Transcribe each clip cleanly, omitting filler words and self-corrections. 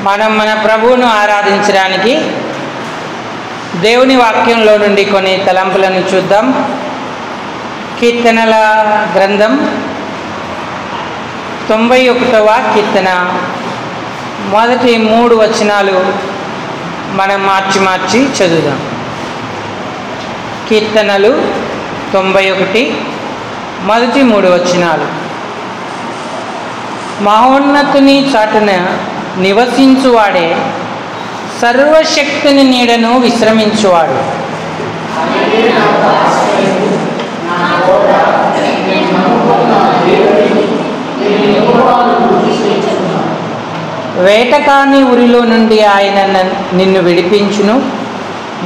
మనం మన ప్రభువును ఆరాధించడానికి దేవుని వాక్యంలో నుండి కొన్ని తలంపులను చూద్దాం. కీర్తనల గ్రంథం 91వ కీర్తన మొదటి 3 వచనాలు మనం మార్చి చదువుదాం. కీర్తనలు 91 మొదటి 3 వచనాలు. మహోన్నతుని చాటున నివసించువాడే సర్వశక్తుని నీడను విశ్రమించువాడు. వేటకాని ఉరిలో నుండి ఆయన నిన్ను విడిపించును,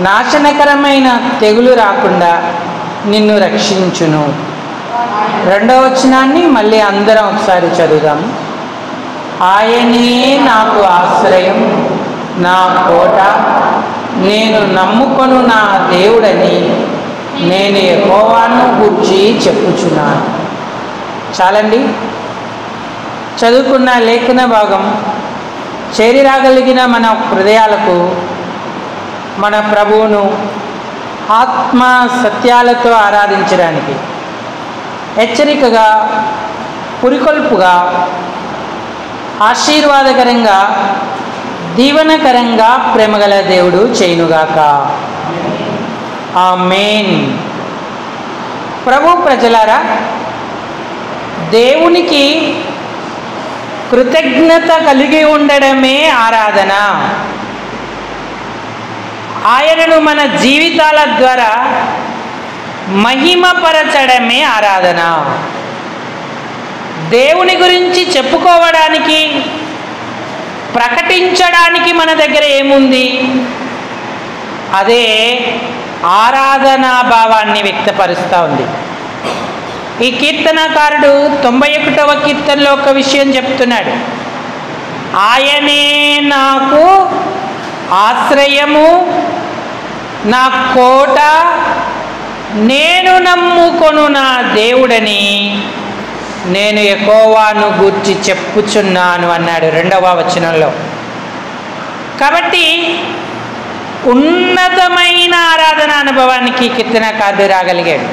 నాశనకరమైన తెగులు రాకుండా నిన్ను రక్షించును. 2వ వచనాన్ని మళ్ళీ అందరం ఒకసారి చదువుదాం. ఆయనే నాకు ఆశ్రయం, నా కోట, నేను నమ్ముకొను నా దేవుడని నేను యెహోవాను గూర్చి చెప్పుచున్నాను. చాలండి. చదువుకున్న లేఖన భాగం చేరి రాగలిగిన మన హృదయాలకు మన ప్రభువును ఆత్మ సత్యాలతో ఆరాధించడానికి హెచ్చరికగా, పురికొల్పుగా, ఆశీర్వాదకరంగా, దీవెనకరంగా ప్రేమగల దేవుడు చేయునుగాక. ఆమేన్. ప్రభు ప్రజలారా, దేవునికి కృతజ్ఞత కలిగి ఉండడమే ఆరాధన. ఆయనను మన జీవితాల ద్వారా మహిమపరచడమే ఆరాధన. దేవుని గురించి చెప్పుకోవడానికి, ప్రకటించడానికి మన దగ్గర ఏముంది? అదే ఆరాధనా భావాన్ని వ్యక్తపరుస్తూ ఉంది. ఈ కీర్తనకారుడు 91వ కీర్తనలో ఒక విషయం చెప్తున్నాడు. ఆయనే నాకు ఆశ్రయము, నా కోట, నేను నమ్ముకొను నా దేవుడని నేను యెహోవాను గూర్చి చెప్పుచున్నాను అన్నాడు 2వ వచనంలో. కాబట్టి ఉన్నతమైన ఆరాధన అనుభవానికి కీర్తనకారుడు రాగలిగాడు.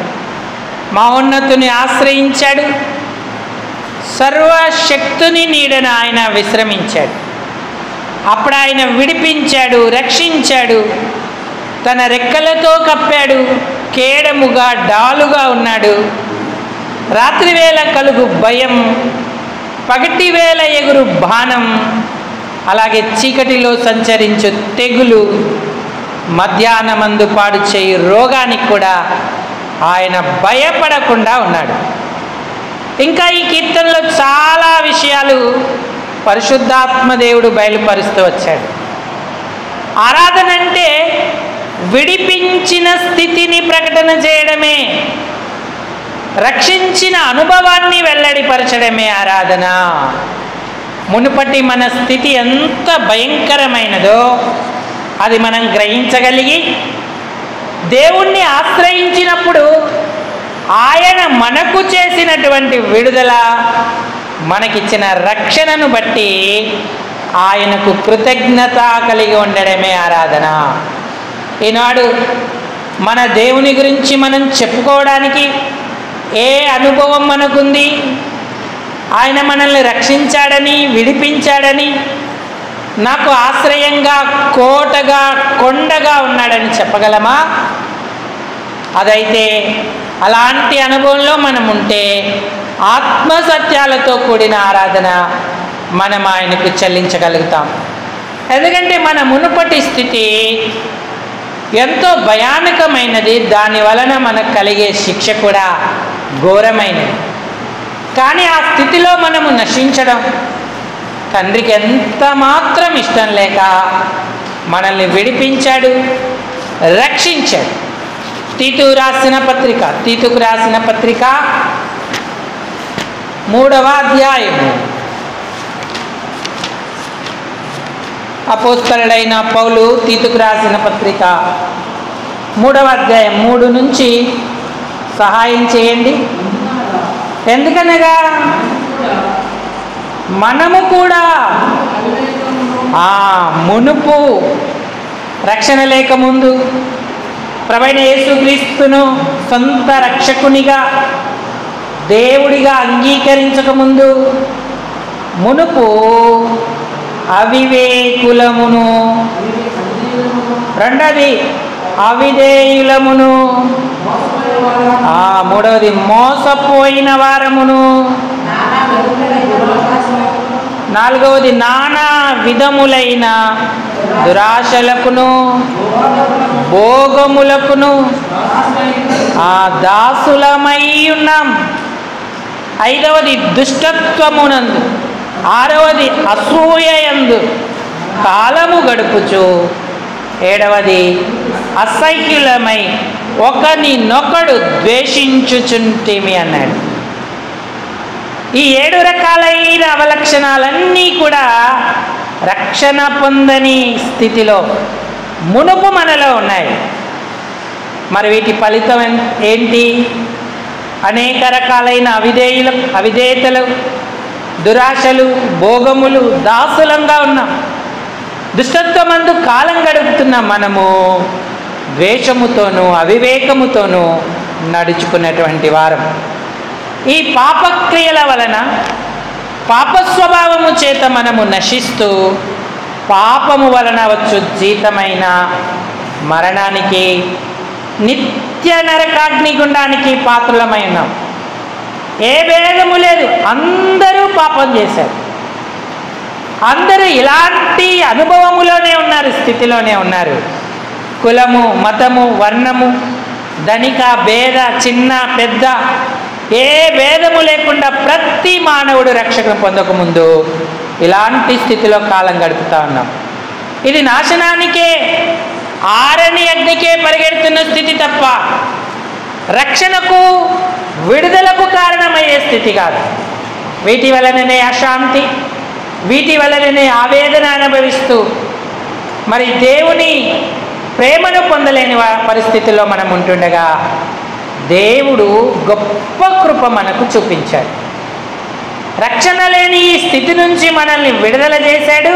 మహోన్నతుని ఆశ్రయించాడు, సర్వశక్తుని నీడన ఆయన విశ్రమించాడు. అప్పుడు ఆయన విడిపించాడు, రక్షించాడు, తన రెక్కలతో కప్పాడు, కేడముగా డాలుగా ఉన్నాడు. రాత్రివేళ కలుగు భయం, పగటివేళ ఎగురు బాణం, అలాగే చీకటిలో సంచరించు తెగులు, మధ్యాహ్నమందు పాడు చేయి రోగానికి కూడా ఆయన భయపడకుండా ఉన్నాడు. ఇంకా ఈ కీర్తనలో చాలా విషయాలు పరిశుద్ధాత్మదేవుడు బయలుపరుస్తూ వచ్చాడు. ఆరాధన అంటే విడిపించిన స్థితిని ప్రకటన చేయడమే, రక్షించిన అనుభవాన్ని వెల్లడిపరచడమే ఆరాధన. మునుపటి మన స్థితి ఎంత భయంకరమైనదో అది మనం గ్రహించగలిగి దేవుణ్ణి ఆశ్రయించినప్పుడు ఆయన మనకు చేసినటువంటి విడుదల, మనకిచ్చిన రక్షణను బట్టి ఆయనకు కృతజ్ఞత కలిగి ఉండడమే ఆరాధన. ఈనాడు మన దేవుని గురించి మనం చెప్పుకోవడానికి ఏ అనుభవం మనకుంది? ఆయన మనల్ని రక్షించాడని, విడిపించాడని, నాకు ఆశ్రయంగా, కోటగా, కొండగా ఉన్నాడని చెప్పగలమా? అదైతే అలాంటి అనుభవంలో మనం ఉంటే ఆత్మసత్యాలతో కూడిన ఆరాధన మనం ఆయనకు చెల్లించగలుగుతాం. ఎందుకంటే మన మునుపటి స్థితి ఎంతో భయానకమైనది, దాని వలన మనకు కలిగే శిక్ష కూడా ఘోరమైనది. కానీ ఆ స్థితిలో మనము నశించడం తండ్రికి ఎంత మాత్రం ఇష్టం లేక మనల్ని విడిపించాడు, రక్షించాడు. తీతుకు రాసిన పత్రిక 3వ అధ్యాయము. అపోస్తలుడైన పౌలు తీతుకు రాసిన పత్రిక 3వ అధ్యాయం 3 నుంచి సహాయం చేయండి. ఎందుకనగా మనము కూడా మునుపు రక్షణ లేకముందు ప్రభువైన యేసుక్రీస్తును సొంత రక్షకునిగా దేవుడిగా అంగీకరించకముందు మునుపు అవివేకులమును, రెండవది అవిధేయులమును, మూడవది మోసపోయిన వారమును, నాలుగవది నానా విధములైన దురాశలకును భోగములకును దాసులమై ఉన్నాం. ఐదవది దుష్టత్వమునందు, ఆరవది అసూయయందు కాలము గడుపుచు, ఏడవది అసహ్యులమై ఒకరినొకడు ద్వేషించుచుంటిమి అన్నాడు. ఈ 7 రకాలైన అవలక్షణాలన్నీ కూడా రక్షణ పొందని స్థితిలో మునుపు మనలో ఉన్నాయి. మరి వీటి ఫలితం ఏంటి? అనేక రకాలైన అవిధేయతలు, దురాశలు, భోగములు, దాసులంగా ఉన్నాం. దుష్టత్వమందు కాలం గడుపుతున్న మనము ద్వేషముతోనూ అవివేకముతోనూ నడుచుకున్నటువంటి వారం. ఈ పాపక్రియల వలన పాపస్వభావము చేత మనము నశిస్తూ పాపము వలన వచ్చు జీతమైన మరణానికి, నిత్య నరకాగ్నిగుండానికి పాత్రులమై ఉన్నాం. ఏ భేదము లేదు, అందరూ పాపం చేశారు. అందరూ ఇలాంటి అనుభవములోనే ఉన్నారు, స్థితిలోనే ఉన్నారు. కులము, మతము, వర్ణము, ధనిక భేద, చిన్న పెద్ద ఏ భేదము లేకుండా ప్రతి మానవుడు రక్షణ పొందకముందు ఇలాంటి స్థితిలో కాలం గడుపుతా ఉన్నాం. ఇది నాశనానికే, ఆరని అగ్నికే పరిగెడుతున్న స్థితి తప్ప రక్షణకు, విడుదలకు కారణమయ్యే స్థితి కాదు. వీటి వలననే అశాంతి, వీటి వలననే ఆవేదన అనుభవిస్తూ మరి దేవుని ప్రేమను పొందలేని పరిస్థితుల్లో మనం ఉంటుండగా దేవుడు గొప్ప కృప మనకు చూపించాడు. రక్షణ లేని ఈ స్థితి నుంచి మనల్ని విడుదల చేశాడు,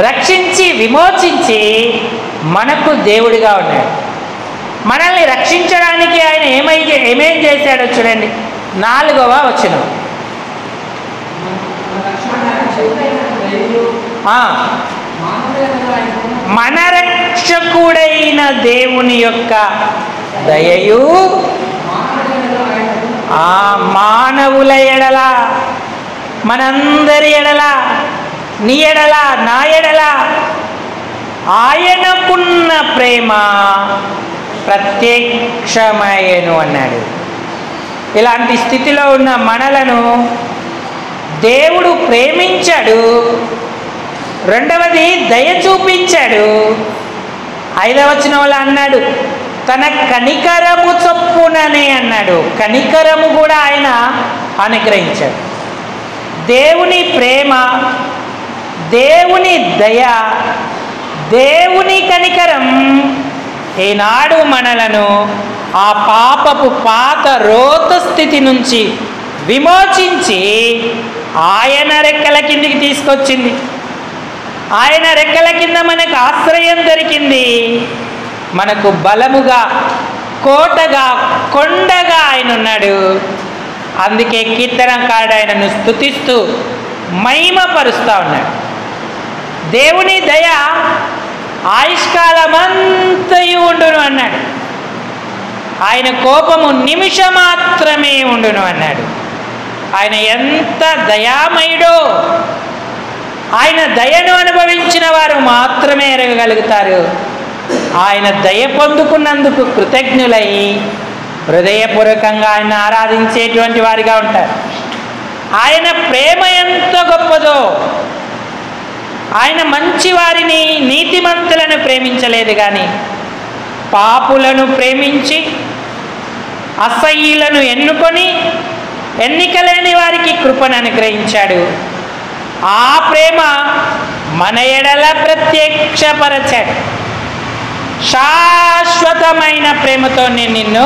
రక్షించి విమోచించి మనకు దేవుడిగా ఉన్నాడు. మనల్ని రక్షించడానికి ఆయన ఏమేం చేశాడో చూడండి. 4వ వచనం. మన రక్షకుడైన దేవుని యొక్క దయయు మానవుల ఎడల, మనందరి ఎడల, నీ ఎడల, నా ఎడల ఆయనకున్న ప్రేమ ప్రత్యక్షమయ్యను అన్నాడు. ఇలాంటి స్థితిలో ఉన్న మనలను దేవుడు ప్రేమించాడు. రెండవది దయ చూపించాడు. 5వ వచనంలో అన్నాడు తన కనికరము చొప్పుననే అన్నాడు. కనికరము కూడా ఆయన అనుగ్రహించాడు. దేవుని ప్రేమ, దేవుని దయ, దేవుని కనికరం ఈనాడు మనలను ఆ పాపపు పాత రోత స్థితి నుంచి విమోచించి ఆయన రెక్కల కిందికి తీసుకొచ్చింది. ఆయన రెక్కల కింద మనకు ఆశ్రయం దొరికింది. మనకు బలముగా, కోటగా, కొండగా ఆయన ఉన్నాడు. అందుకే కీర్తనకారుడు ఆయనను స్తుతిస్తూ మహిమపరుస్తూ ఉన్నాడు. దేవుని దయ ఆయుష్కాలమంతయు ఉండును అన్నాడు. ఆయన కోపము నిమిషమాత్రమే ఉండును అన్నాడు. ఆయన ఎంత దయామయుడో ఆయన దయను అనుభవించిన వారు మాత్రమే ఎరగగలుగుతారు. ఆయన దయ పొందుకున్నందుకు కృతజ్ఞులై హృదయపూర్వకంగా ఆయన ఆరాధించేటువంటి వారిగా ఉంటారు. ఆయన ప్రేమ ఎంత గొప్పదో! ఆయన మంచి వారిని, నీతిమంతులను ప్రేమించలేదు కానీ పాపులను ప్రేమించి అసహ్యులను ఎన్నుకొని ఎన్నికలేని వారికి కృపను అనుగ్రహించాడు. ఆ ప్రేమ మన ఎడల ప్రత్యక్షపరచాడు. శాశ్వతమైన ప్రేమతో నేను నిన్ను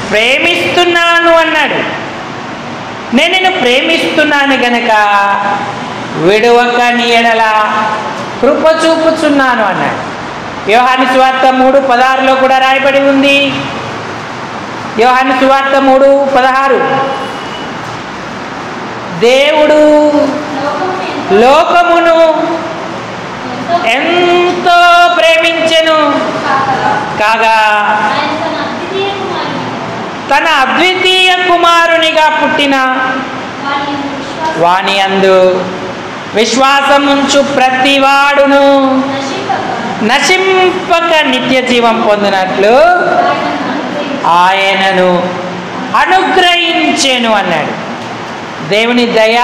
ప్రేమిస్తున్నాను అన్నాడు. నేను నిన్ను ప్రేమిస్తున్నాను గనక విడువక నీ ఎడల కృప చూపుచున్నాను అన్నాడు. యోహాను సువార్త 3:16 కూడా రాయబడి ఉంది. యోహాను సువార్త 3:16 దేవుడు లోకమును ఎంతో ప్రేమించెను కాగా తన అద్వితీయ కుమారునిగా పుట్టిన వాని యందు విశ్వాసముంచు ప్రతివాడును నశింపక నిత్య జీవం పొందినట్లు ఆయనను అనుగ్రహించెను అన్నాడు. దేవుని దయ,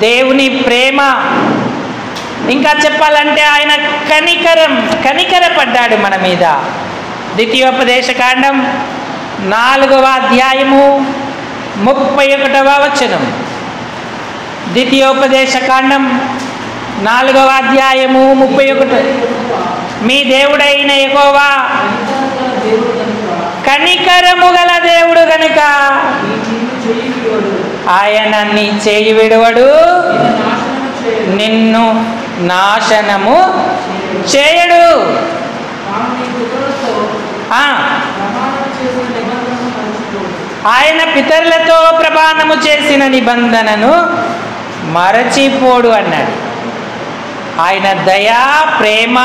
దేవుని ప్రేమ, ఇంకా చెప్పాలంటే ఆయన కనికరపడ్డాడు మన మీద. ద్వితీయోపదేశకాండం 4వ అధ్యాయము 31వ వచనం. ద్వితీయోపదేశకాండం 4వ అధ్యాయము 31. మీ దేవుడైన యెహోవా కనికరము గల దేవుడు గనుక ఆయన నీ చేయి విడువడు, నిన్ను నాశనము చేయడు. ఆయన పితరులతో ప్రమాణము చేసిన నిబంధనను మరచిపోడు అన్నాడు. ఆయన దయా, ప్రేమ,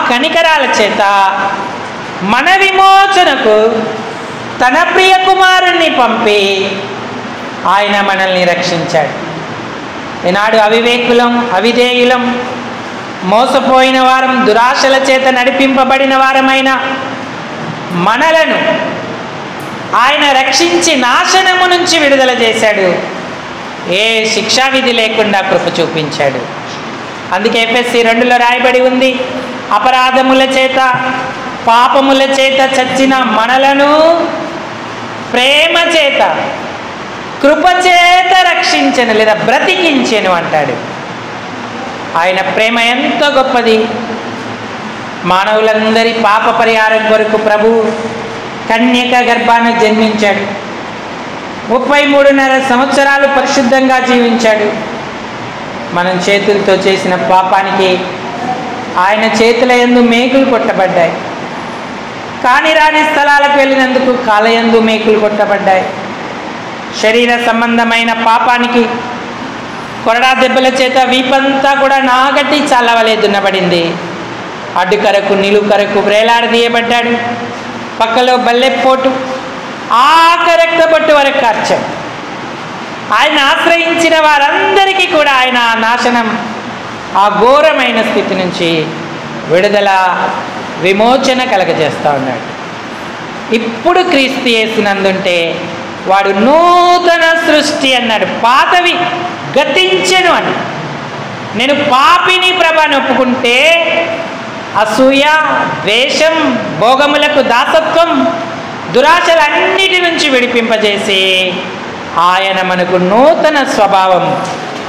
కనికరాల చేత మన విమోచనకు తన ప్రియ కుమారుణ్ణి పంపి ఆయన మనల్ని రక్షించాడు. ఈనాడు అవివేకులం, అవిధేయులం, మోసపోయిన వారం, దురాశల చేత నడిపింపబడిన వారమైన మనలను ఆయన రక్షించి నాశనము నుంచి విడుదల చేశాడు. ఏ శిక్షావిధి లేకుండా కృప చూపించాడు. అందుకే ఎఫెసీ 2లో రాయబడి ఉంది, అపరాధముల చేత పాపముల చేత చచ్చిన మనలను ప్రేమ చేత కృపచేత రక్షించెను లేదా బ్రతికించెను అంటాడు. ఆయన ప్రేమ ఎంతో గొప్పది. మానవులందరి పాప పరిహారం కొరకు ప్రభు కన్యక గర్భాన జన్మించాడు. 33.5 సంవత్సరాలు పరిశుద్ధంగా జీవించాడు. మనం చేతులతో చేసిన పాపానికి ఆయన చేతుల యందు మేకులు కొట్టబడ్డాయి. కాని రాని స్థలాలకు వెళ్ళినందుకు కాలయందు మేకులు కొట్టబడ్డాయి. శరీర సంబంధమైన పాపానికి కొరడా దెబ్బల చేత వీపంతా కూడా నాగటి చల్లవలే దున్నబడింది. అడ్డుకరకు నిలుకరకు వేలాడదీయబడ్డాడు. పక్కలో బల్లెపోటు, ఆఖరక్త బొట్టు వరకు కార్చాడు. ఆయన ఆశ్రయించిన వారందరికీ కూడా ఆయన నాశనం, ఆ ఘోరమైన స్థితి నుంచి విడుదల, విమోచన కలగజేస్తూ ఉన్నాడు. ఇప్పుడు క్రీస్తు యేసునందుంటే వాడు నూతన సృష్టి అన్నాడు. పాతవి గతించెను అని. నేను పాపిని ప్రభాని ఒప్పుకుంటే అసూయ, ద్వేషం, భోగములకు దాసత్వం, దురాశలన్నిటి నుంచి విడిపింపజేసి ఆయన మనకు నూతన స్వభావం,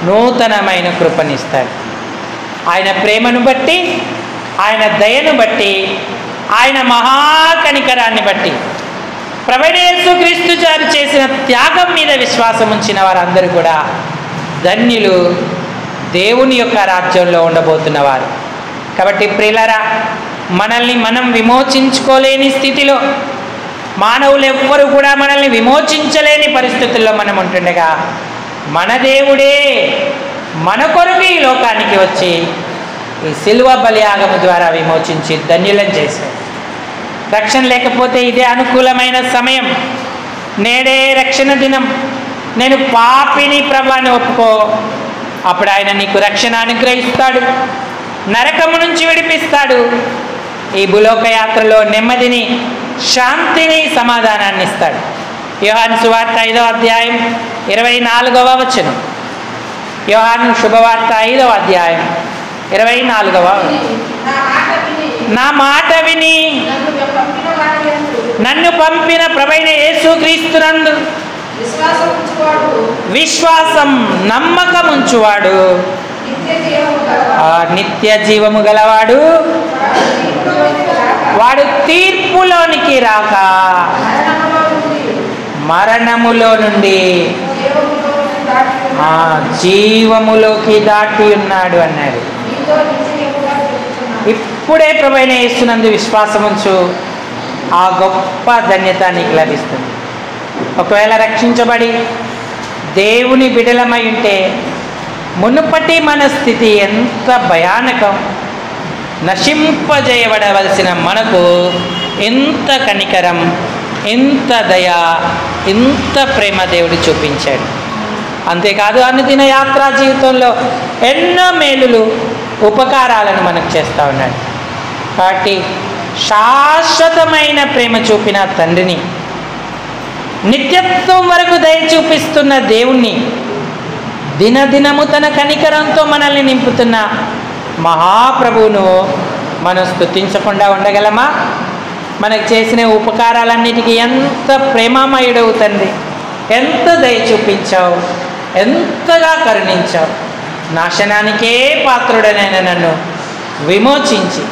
నూతనమైన కృపనిస్తాడు. ఆయన ప్రేమను బట్టి, ఆయన దయను బట్టి, ఆయన మహాకనికరాన్ని బట్టి, ప్రభువైన యేసుక్రీస్తు గారు చేసిన త్యాగం మీద విశ్వాసం ఉంచిన వారందరూ కూడా ధన్యులు, దేవుని యొక్క రాజ్యంలో ఉండబోతున్నవారు. కాబట్టి ప్రియులారా, మనల్ని మనం విమోచించుకోలేని స్థితిలో, మానవులు ఎవ్వరూ కూడా మనల్ని విమోచించలేని పరిస్థితుల్లో మనం ఉంటుండగా మన దేవుడే మన కొరకు ఈ లోకానికి వచ్చి ఈ సిలువ బలియాగము ద్వారా విమోచించి ధన్యులను చేశాడు. రక్షణ లేకపోతే ఇదే అనుకూలమైన సమయం. నేడే రక్షణ దినం. నేను పాపిని ప్రభువుని ఒప్పుకో, అప్పుడు ఆయన నీకు రక్షణ అనుగ్రహిస్తాడు, నరకము నుంచి విడిపిస్తాడు. ఈ భూలోక యాత్రలో నెమ్మదిని, శాంతిని, సమాధానాన్ని ఇస్తాడు. యోహాను సువార్త 5వ అధ్యాయం 24వ వచనం. యోహాను శుభవార్త 5వ అధ్యాయం 24వ. నా మాట విని నన్ను పంపిన ప్రభువైన యేసుక్రీస్తునందు విశ్వాసం, నమ్మకం ఉంచువాడు నిత్య జీవము గలవాడు. వాడు తీర్పులోనికి రాక మరణములో నుండి జీవములోకి దాటి ఉన్నాడు అన్నాడు. ఇప్పుడే ప్రభువైన యేసునందు విశ్వాసం ఉంచు, ఆ గొప్ప ధన్యత నీకు లభిస్తుంది. ఒకవేళ రక్షించబడి దేవుని బిడలమై ఉంటే మునుపటి మన స్థితి ఎంత భయానకం, నశింపజేయబడవలసిన మనకు ఎంత కనికరం, ఎంత దయ, ఎంత ప్రేమ దేవుడు చూపించాడు. అంతేకాదు అనుదిన యాత్రా జీవితంలో ఎన్నో మేలులు, ఉపకారాలను మనకు చేస్తూ ఉన్నాడు. కాబట్టి శాశ్వతమైన ప్రేమ చూపిన తండ్రిని, నిత్యత్వం వరకు దయ చూపిస్తున్న దేవుణ్ణి, దినదినము తన కనికరంతో మనల్ని నింపుతున్న మహాప్రభువును మనం స్తుతించకుండా ఉండగలమా? మనకు చేసిన ఉపకారాలన్నిటికీ ఎంత ప్రేమమయుడవు తండ్రి, ఎంత దయ చూపించావు, ఎంతగా కరుణించావు. నాశనానికే పాత్రుడనైన నన్ను విమోచించి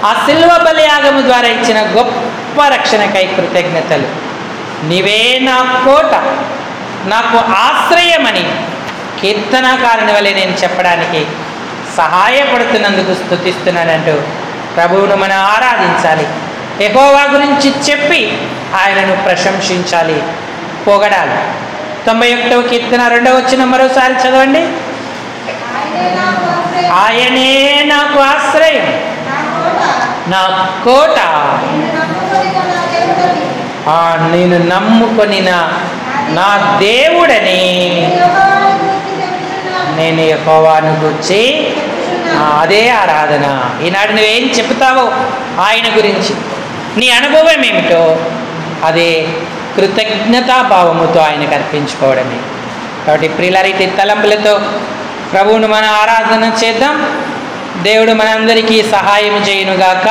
ఆ సిల్వ బలియాగము ద్వారా ఇచ్చిన గొప్ప రక్షణకై కృతజ్ఞతలు. నీవే నా కోట, నాకు ఆశ్రయమని కీర్తనాకారుని వలె నేను చెప్పడానికి సహాయపడుతున్నందుకు స్తుతిస్తున్నానంటూ ప్రభువును మనం ఆరాధించాలి. యెహోవా గురించి చెప్పి ఆయనను ప్రశంసించాలి, పొగడాలి. 91వ కీర్తన 2వ వచనం మరోసారి చదవండి. ఆయనే నాకు ఆశ్రయం, నా కోట, నేను నమ్ముకొనిన నా దేవుడని నేను యెహోవాను గూర్చి, అదే ఆరాధన. ఈనాడు నువ్వేం చెప్తావో ఆయన గురించి, నీ అనుభవం ఏమిటో అదే కృతజ్ఞతాభావముతో ఆయనకు అర్పించుకోవడమే. కాబట్టి ప్రియులారైతే తలంపులతో ప్రభువును మనం ఆరాధన చేద్దాం. దేవుడు మనందరికీ సహాయం చేయునుగాక.